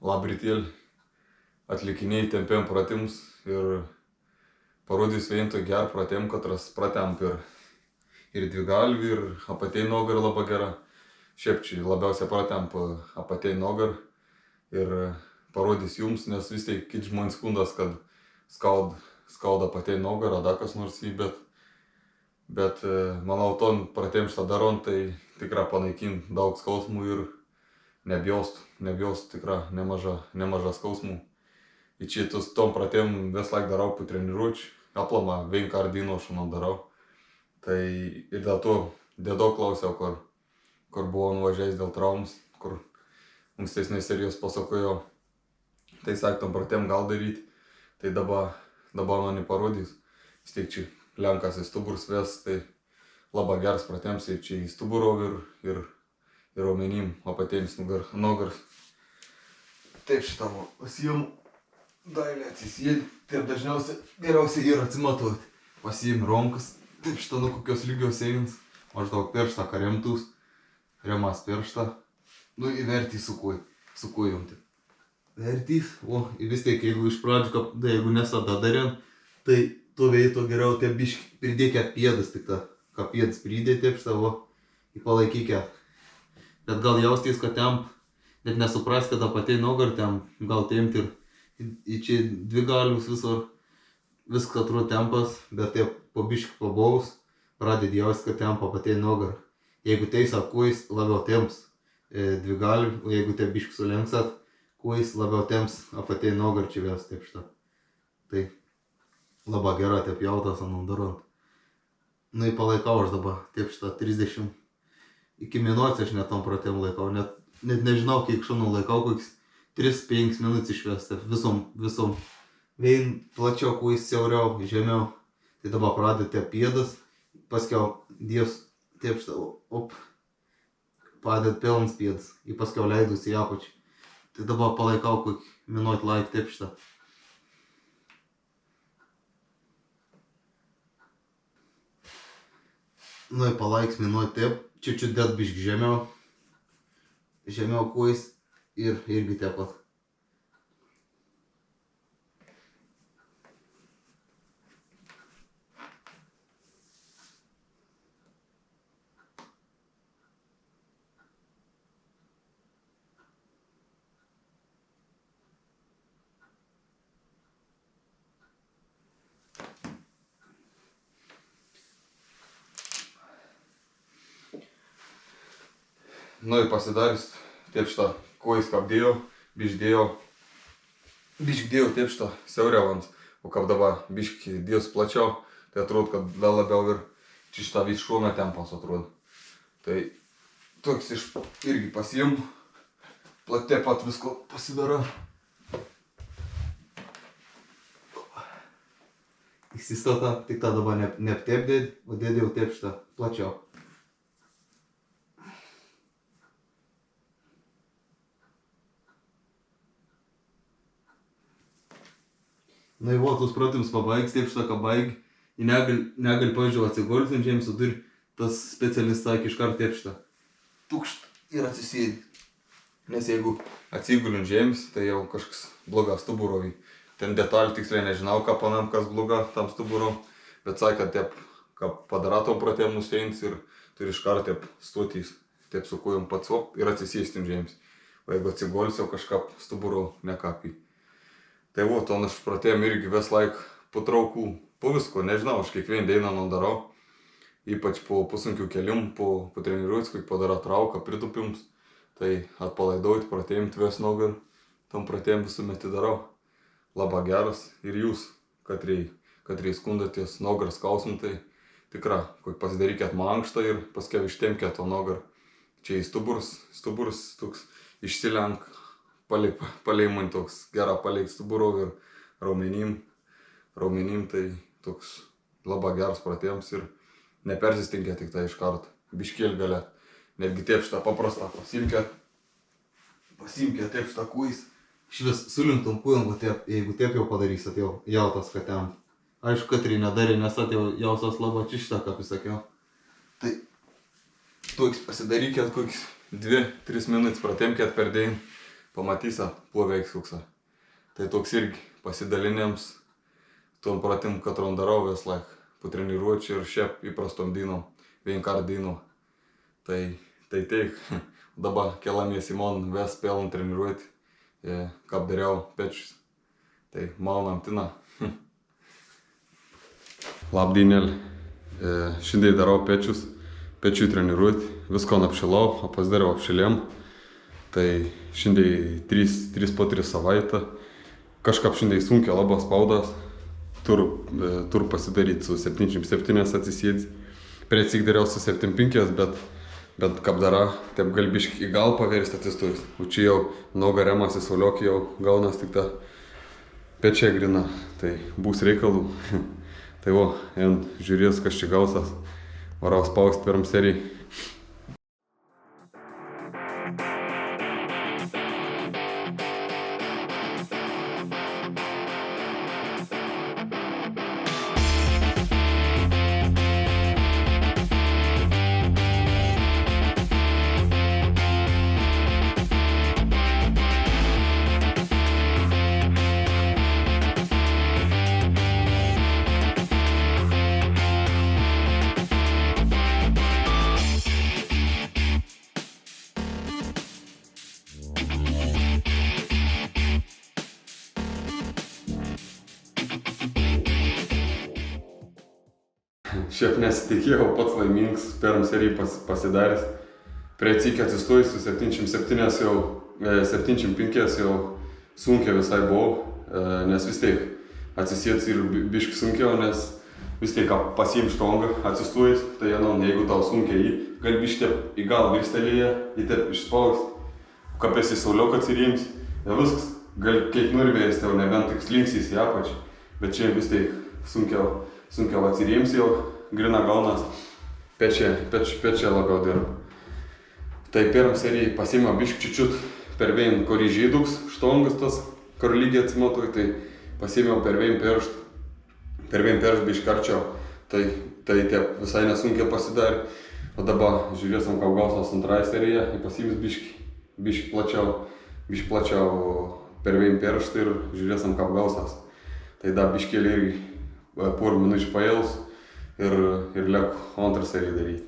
labrytėlį, atlikinėjai tempėm pratimus ir parodys vien to gerą pratim, katras pratemp ir dvigalvį, ir apatei nugar labai gera. Šiaip čia labiausiai pratemp apatei nugar ir parodys jums, nes vis tiek kiti žmonės skundas, kad skauda apatei nugar, ar kas nors jį, bet manau, ton pratim šitą daron, tai tikrai panaikin daug skausmų ir nebjaust tikrai nemaža skausmų. Ir čia tom pratim vis laik darau po treniruočių, aplamą vien kardino šunam darau. Tai ir dėl to dėdo klausiau, kur buvo nuvažiavęs dėl traumas, kur ankstesnės serijos pasakojo, tai sak tom pratim gal daryti, tai dabar man parodys. Vis tiek čia lenkas į stuburus ves, tai labai geras pratims, ir čia į stuburo ir raumenim apatėms nugaras. Taip šitą pasiimu, dailę atsisėdi, taip geriausiai yra atsimatuoti. Pasiimi rankas, taip šitą kokios lygios eins, maždaug pirštą karemtus, remas pirštą, įvertys su kojom. Vertys, ir vis tiek, jeigu iš pradžių, jeigu nesada darėm, tai to veito geriau taip biškį pridėkit pėdas, tik tą, ką pėdas pridėti, taip šitą, į palaikykit. Bet gal jaustys, kad temp, net nesupras, kad apatei nugar temp, gal tempt ir čia dvi galius visur, viskas atrodo tempas, bet taip po biškį pabaus, pradedi jaust, kad temp apatei nugar. Jeigu teisa kojas labiau temps dvi galių, o jeigu taip biškį sulenksat, kojas labiau temps apatei nugar čia ves, taip šitą. Tai labai gera taip jautas anam darant. Į palaikau aš dabar, taip šitą 30. Iki minuutės aš net tom pratim laikau, net nežinau, kiek šunų laikau, kokius 3-5 minutės išvesti, visom. Vien plačiau, kojas siauriau, žemiau. Tai dabar pradėte pėdas, paskiau dievs, taip šitą, padėt pilnas pėdas, ir paskiau leidus į apačią. Tai dabar palaikau kokį minutę laik, taip šitą. Ir palaiks minutę taip. Čiučiut dėt biškį žemiau kojas ir irgi taip pat. Ir pasidarys, taip šitą kojas kapdėjau, biškį dėjau taip šitą siauriau ant, o kaip dabar biškį dėjus plačiau, tai atrodo, kad vėl labiau ir čia šitą vis šoną tempas atrodo. Tai toks irgi pasiimu, taip pat visko pasidarau. Įsistata, tik tą dabar ne taip dėdė, o dėdėjau taip šitą plačiau. Tuos pratimus pabaigs, taip šitą, ką baigi, negali, pavyzdžiui, atsigulti ant žemės, o turi tas specialistas sakė iškart taip šitą. Tukšt ir atsisėdi. Nes jeigu atsiguli ant žemės, tai jau kažkas blogas stuburovai. Ten detalį tiksliai nežinau, ką panam, kas bloga tam stuburom, bet sakė, kad taip, ką padara tom pratim nusteins ir turi iškart taip stotys, taip su kojom pats ir atsisėsti ant žemės. O jeigu atsigulsi, jau kažką stuburo nekapį. Tai ton aš pratim irgi vis laik patraukų, po visko, nežinau, aš kiekvieną dieną darau, ypač po pusunkių kelimų, po treniruotės, kai padara trauką, pritupimus, tai atpalaiduoti, pratimti vis nugar, tom pratim visuomet darau. Labai geras ir jūs, katrei skundatės nugar skausmų, tai tikrai, pasidarykit mankštą ir paskiau ištemkit to nugar. Čia į stuburus toks išsilenk, palei man toks gerą paleik stuburov ir raumenim, tai toks labai geras pratims ir nepersistinkit tik tai iš karto, biškėlį galėt, netgi taip šitą paprastą pasimkit taip šitą kojas, švis sulinktum kojom, jeigu taip jau padarysit, jau jautas, kad ten, aišku, katrai nedarė, nes atėjau jausas labai čia šitą, kaip sakiau. Tai toks pasidarykit kokius 2-3 minutės pratimkit per dieną. pamatysa ploveiksuksa. Tai toks irgi pasidalinėms tom pratim, katrom darau vis laik. Po treniruočių ir šiaip įprastom dienom, vienkart dienom. Tai teik, dabar keliamės į man ves pelną treniruoti, kaip dariau pečius. Tai maunam tina. Labdienėlį. Šiandien darau pečius, pečių treniruoti, visko apšilau, o pasidariau apšilėm. Tai šiandien 3 savaitę. Kažkaip šiandien sunkia labas spaudas. Tur pasidaryti su 7,7 atsisėdzi. Priecik dariau su 7,5, bet kaip dara, taip gal biškį į gal paversti atsistojus. O čia jau noga remasi sauliokį, jau gaunas tik ta pečia grina. Tai bus reikalų. Tai o, žiūrės, kas čia gausas. Varau spausti pirm serijai. Šiaip nesitikėjau, pats laimingas, pirm serijai pasidaręs. Priecik atsistojus su 7,7 jau sunkiai visai buvau, nes vis tiek atsisėdus ir biški sunkiau, nes vis tiek pasiim štongą atsistojus, tai jeigu tau sunkiai gali biški į galą virstelėje, įtep išspaust, kapės į sauliok atsirims, viskas, gali kiek nori versti, nebent tik slinksys į apačią, bet čia vis tiek sunkiau atsirims jau. Grina gaunas, pečia labiau dirba. Tai pirm serijai pasiima bišk čiučiut per vien koryžyduks štongas tas, kur lygiai atsimatuoju, tai pasiėmiau per vien piršt bišk karčiau, tai tie visai nesunkiai pasidarė. O dabar žiūrėsim, kaip gausos antrai serija, ir pasiims bišk plačiau per vien piršt ir žiūrėsim, kaip gausas. Tai da biškėlį irgi porų minučių paėlus. Ir liek antrą seriją daryti.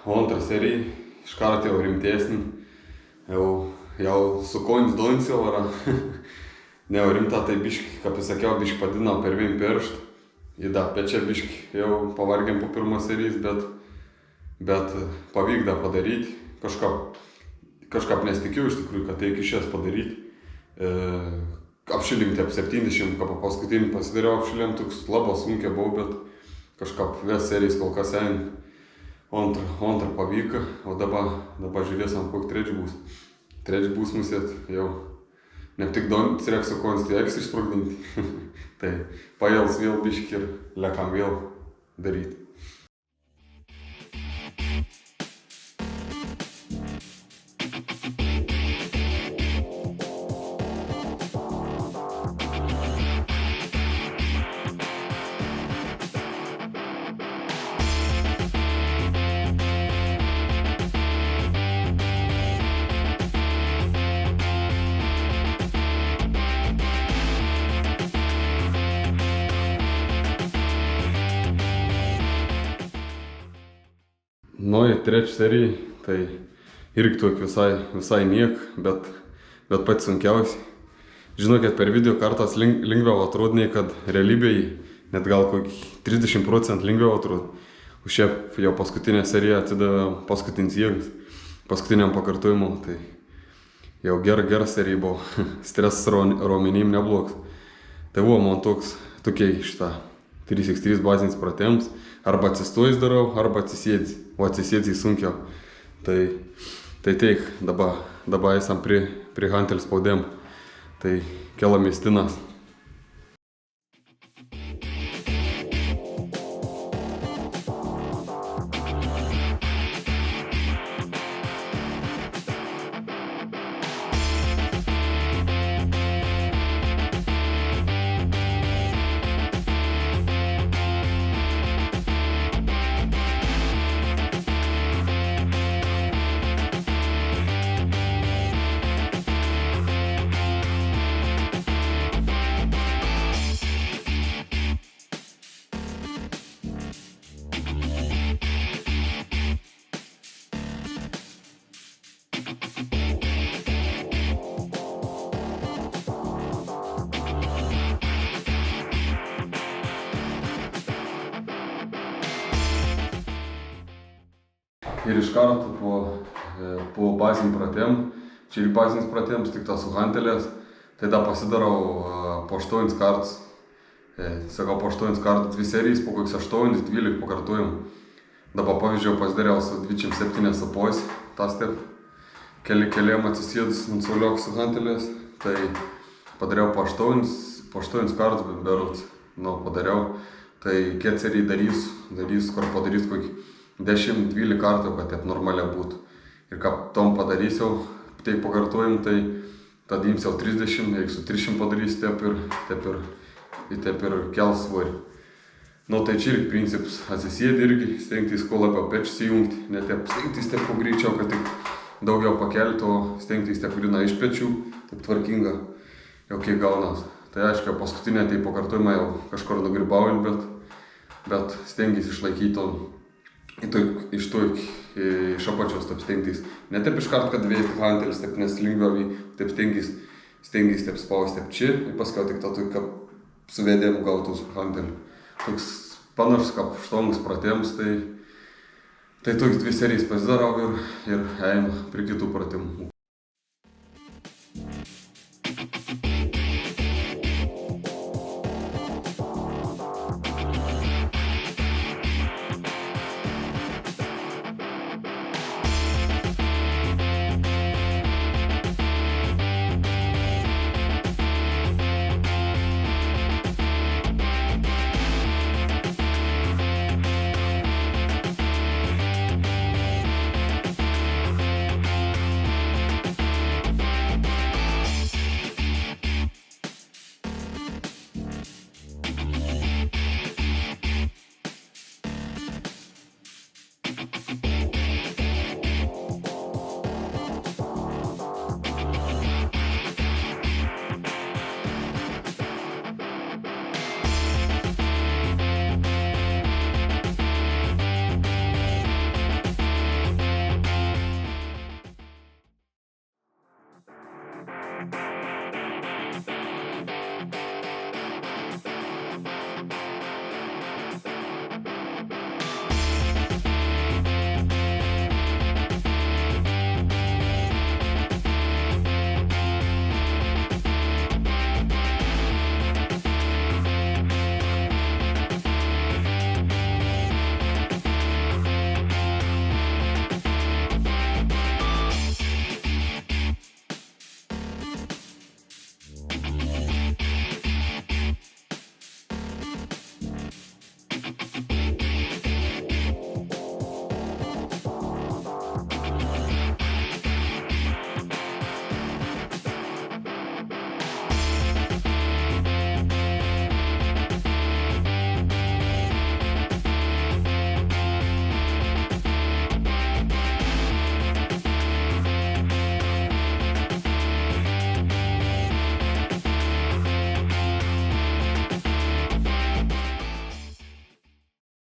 O antrą seriją iškart jau rimtesnį, jau su konis doins jau yra. Ne jau rimta, tai biški, kaip sakiau, biški padinau per vien pirštą. Ir da, pečia biški jau pavargėm po pirmos serijos, bet pavykda padaryti. Kažkaip nesitikėjau iš tikrųjų, kad reikia šias padaryti. Apšilim taip 70, kaip paskutinį pasidariau apšilėm, toks labai sunkiai buvo, bet kažkaip vis serijas kol kas eina. Antrą pavyko, o dabar žiūrėsim, kokį trečią bus. Trečią bus musėt jau ne tik donis reiksu konstieks išsprogdinti. Tai paėls vėl biškį ir lekam vėl daryti. Nu, į trečią seriją, tai irgi tokia visai niek, bet pats sunkiausiai. Žinokit, per video kartas lengviau atrodo, nei kad realybėje net gal kokį 30% lengviau atrodo. O šiaip jau paskutinę seriją atsidavė paskutinis jėgas, paskutiniam pakartojimu, tai jau gera serija buvo, stresas raumenim neblogas. Tai buvo man tokia šitą 3x3 bazinis pratimus. Arba atsistojus darau, arba atsisėdzi. O atsisėdzi sunkiau. Tai teik, dabar esam prie hantelio spaudėm. Tai keliam mestinas. Ir iš karto po bazinių pratimų, čia ir bazinis pratimas, tik tas su hantelės, tai da pasidarau po 8 kartus. Sakau, po 8 kartus 2 serijas, po kokius 8-12 pakartojimų. Dabar pavyzdžiui pasidariau su 27,5, tas taip, keliam atsisėdus ant sauliok su hantelės, tai padariau po 8 kartus, bet berods, padariau, tai kiek serijai darys, kur padarys kokį 10-12 kartų, kad taip normaliai būtų. Ir ką tom padarysiu, taip pakartojim, tai tada imsiu 30, jeigu su 300 padarys, taip ir kels svorį. Tai čia irgi principas, atsisėdi irgi, stengtis kuo labiau pečius įjungti, ne taip stengtis taip greičiau, kad tik daugiau pakelti, o stengtis taip grina iš pečių, taip tvarkinga, jau kiek gaunas. Tai aišku, paskutinė tai pakartojimą jau kažkur nugrybaujant, bet stengtis išlaikyti iš apačios taip stengtis. Ne taip iš karto, kad veisti hantelis, taip nes lengviau, taip stengtis taip spausti taip čia, ir paskui tik tą suvedėm gautus hantelį. Toks panašus kaip štongas pratimus, tai toks 2 serijas pasidarau ir ėjom prie kitų pratimų.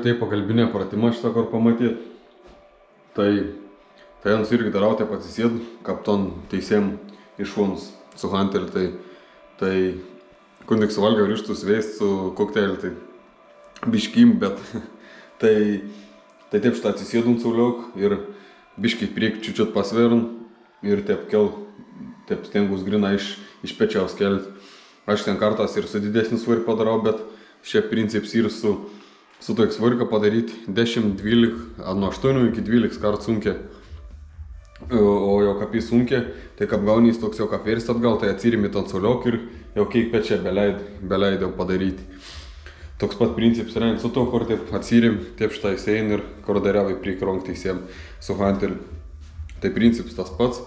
Tai pagalbinė pratimą šitą kur pamatyti. Tai jans irgi darau taip atsisėdu, kaip ton teisėm iš šonus su hanteliu. Tai kun tik suvalgiau rištus veist su kokteiliu, tai biškim, bet tai taip šitą atsisėdum sauliok ir biškai priek čiučiut pasverin ir taip stengus grina iš pečiaus kelti. Aš ten kartas ir su didesnis svorį padarau, bet šie princips ir su toks svorika padaryti 10-12, nuo 8 iki 12 kartų sunkia. O jau kaip jis sunkia, tai kaip gauni jis toks jau kaip versti atgal, tai atsirimi ant soliok ir jau kiek pečia beleidau padaryti. Toks pat princips yra su to, kur taip atsirim, taip štai įsein ir kur dariavai prikronkti įsiem su hanteliu. Tai princips tas pats,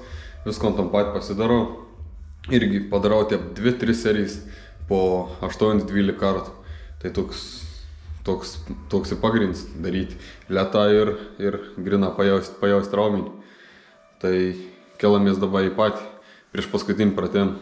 visko ant pat pasidarau. Irgi padarau taip 2-3 serijas po 8-12 kartų. Tai toks pagrindis daryti. Lėtą ir grina pajaust raumenį. Tai keliamės dabar į patį prieš paskutinį pratimą.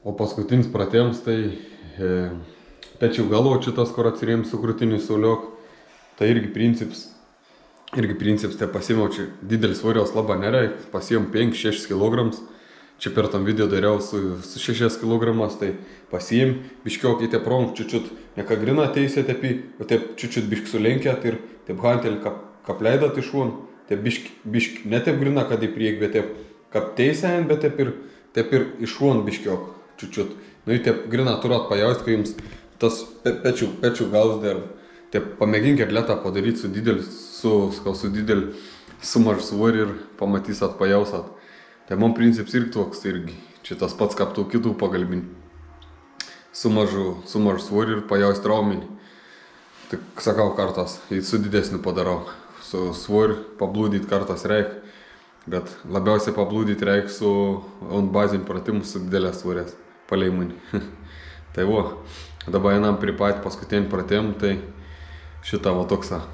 O paskutinis pratims tai pečių galo šitas, kur atsirėm su krūtiniu soliok. Tai irgi princips, tai pasiėmiau čia didelis svorios labai nereik, pasiėmiau 5-6 kg. Čia per tam video dariau su 6 kg, tai pasiėm, biškiok į te prong, čiučiut, ne ką grina teisė tepi, o taip čiučiut bišk sulenkėt ir taip hantelį kap leidat iš šon, taip bišk, ne taip grina, kad į priek, bet taip kap teisė, bet taip ir iš šon biškiok. Čiučiut. Nu, taip grina turat pajaust, kai jums tas pečių galas dar. Taip pamėginkit lėtą padaryti su dideliu sumažu svorį ir pamatysit, pajausat. Tai man princips irgi toks irgi. Čia tas pats kaip tų kitų pagalbinį. Sumažu svorį ir pajaust raumenį. Tik sakau kartas, su didesniu padarau. Su svoriu pablūdyt kartas reik. Bet labiausiai pablūdyt reik su ant bazinių pratimų su didelės svorės. Paleimanį. Tai dabar einam prie patį paskutinį pratimą, tai šitą toksa.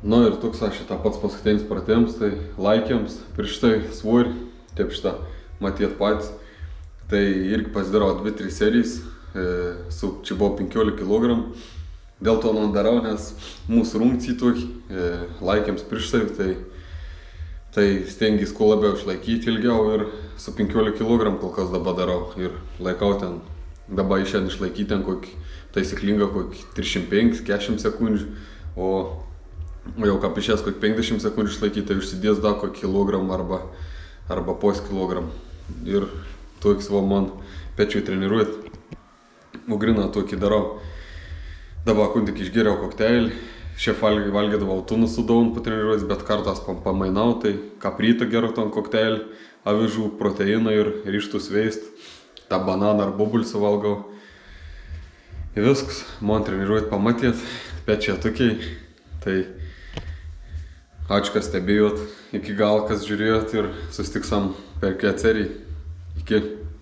Nu ir toks šitą pats paskutinis pratims, tai laikiams prieš tai svorį, taip šitą matėt patys. Tai irgi pasidarau 2-3 serijas, čia buvo 15 kg. Dėl to darau, nes mūsų rungcijai tokį, laikiams prieš tai stengiais kuo labiau išlaikyti ilgiau ir su 15 kg kol kas dabar darau. Ir laikau ten, dabar išėdien išlaikyti ten kokį taisyklingą kokį 35-40 sekundžių, o jau kaip išės kokį 50 sekundžių išlaikyti, tai užsidės dar kokį kilogramą arba pos kilogramą. Ir toks man pečiui treniruoti. Grina tokį darau. Dabar tik išgeriau kokteilį. Šiaip valgydavau tunus su daun patreniruoti, bet kartas pamainau, tai kaprytą gerau ton kokteilį, avižų, proteiną ir ryžtų sveist. tą bananą ar bubulsų valgau. Ir viskas, man treniruoti pamatėt, pečetukiai. Tai ačiū, kad stebėjot iki gal, kas žiūrėjot ir susitiksam per kitą seriją. Iki.